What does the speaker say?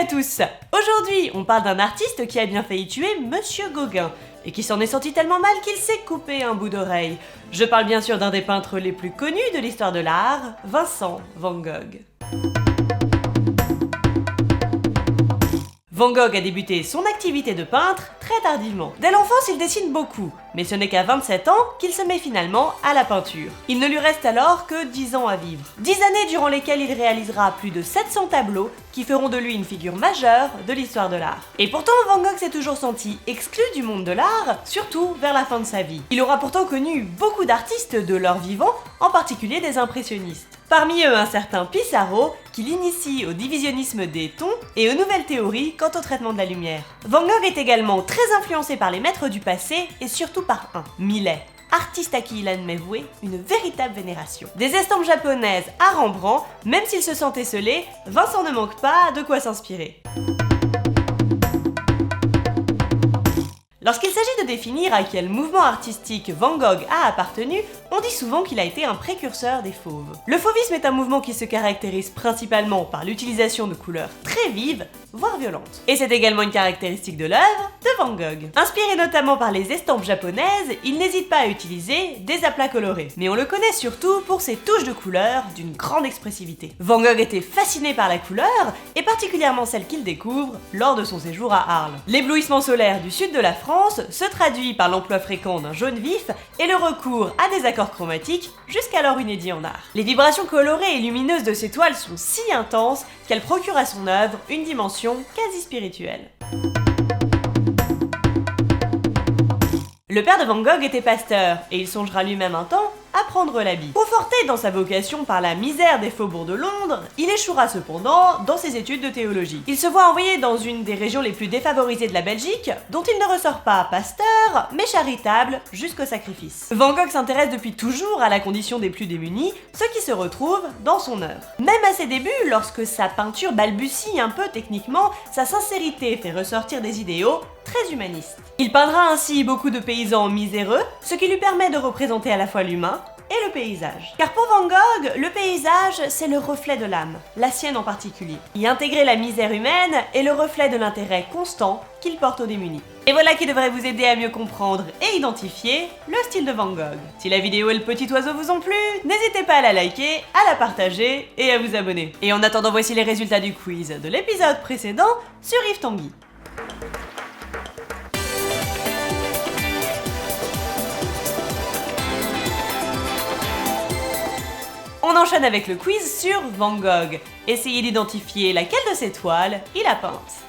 tous! Aujourd'hui, on parle d'un artiste qui a bien failli tuer Monsieur Gauguin, et qui s'en est senti tellement mal qu'il s'est coupé un bout d'oreille. Je parle bien sûr d'un des peintres les plus connus de l'histoire de l'art, Vincent Van Gogh. Van Gogh a débuté son activité de peintre très tardivement. Dès l'enfance, il dessine beaucoup, mais ce n'est qu'à 27 ans qu'il se met finalement à la peinture. Il ne lui reste alors que 10 ans à vivre. 10 années durant lesquelles il réalisera plus de 700 tableaux qui feront de lui une figure majeure de l'histoire de l'art. Et pourtant, Van Gogh s'est toujours senti exclu du monde de l'art, surtout vers la fin de sa vie. Il aura pourtant connu beaucoup d'artistes de leur vivant, en particulier des impressionnistes. Parmi eux, un certain Pissarro, qui l'initie au divisionnisme des tons et aux nouvelles théories quant au traitement de la lumière. Van Gogh est également très influencé par les maîtres du passé et surtout par un, Millet, artiste à qui il admet vouer une véritable vénération. Des estampes japonaises à Rembrandt, même s'il se sentait esselé, Vincent ne manque pas de quoi s'inspirer. Lorsqu'il s'agit de définir à quel mouvement artistique Van Gogh a appartenu, on dit souvent qu'il a été un précurseur des fauves. Le fauvisme est un mouvement qui se caractérise principalement par l'utilisation de couleurs très vives, voire violentes. Et c'est également une caractéristique de l'œuvre de Van Gogh. Inspiré notamment par les estampes japonaises, il n'hésite pas à utiliser des aplats colorés. Mais on le connaît surtout pour ses touches de couleurs d'une grande expressivité. Van Gogh était fasciné par la couleur, et particulièrement celle qu'il découvre lors de son séjour à Arles. L'éblouissement solaire du sud de la France se traduit par l'emploi fréquent d'un jaune vif et le recours à des accords chromatiques, jusqu'alors inédits en art. Les vibrations colorées et lumineuses de ces toiles sont si intenses qu'elles procurent à son œuvre une dimension quasi spirituelle. Le père de Van Gogh était pasteur, et il songera lui-même un temps à prendre l'habit. Conforté dans sa vocation par la misère des faubourgs de Londres, il échouera cependant dans ses études de théologie. Il se voit envoyé dans une des régions les plus défavorisées de la Belgique, dont il ne ressort pas pasteur, mais charitable jusqu'au sacrifice. Van Gogh s'intéresse depuis toujours à la condition des plus démunis, ce qui se retrouve dans son œuvre. Même à ses débuts, lorsque sa peinture balbutie un peu techniquement, sa sincérité fait ressortir des idéaux très humanistes. Il peindra ainsi beaucoup de paysans miséreux, ce qui lui permet de représenter à la fois l'humain et le paysage. Car pour Van Gogh, le paysage, c'est le reflet de l'âme, la sienne en particulier. Y intégrer la misère humaine est le reflet de l'intérêt constant qu'il porte aux démunis. Et voilà qui devrait vous aider à mieux comprendre et identifier le style de Van Gogh. Si la vidéo et le petit oiseau vous ont plu, n'hésitez pas à la liker, à la partager et à vous abonner. Et en attendant, voici les résultats du quiz de l'épisode précédent sur Yves Tanguy. On enchaîne avec le quiz sur Van Gogh. Essayez d'identifier laquelle de ces toiles il a peinte.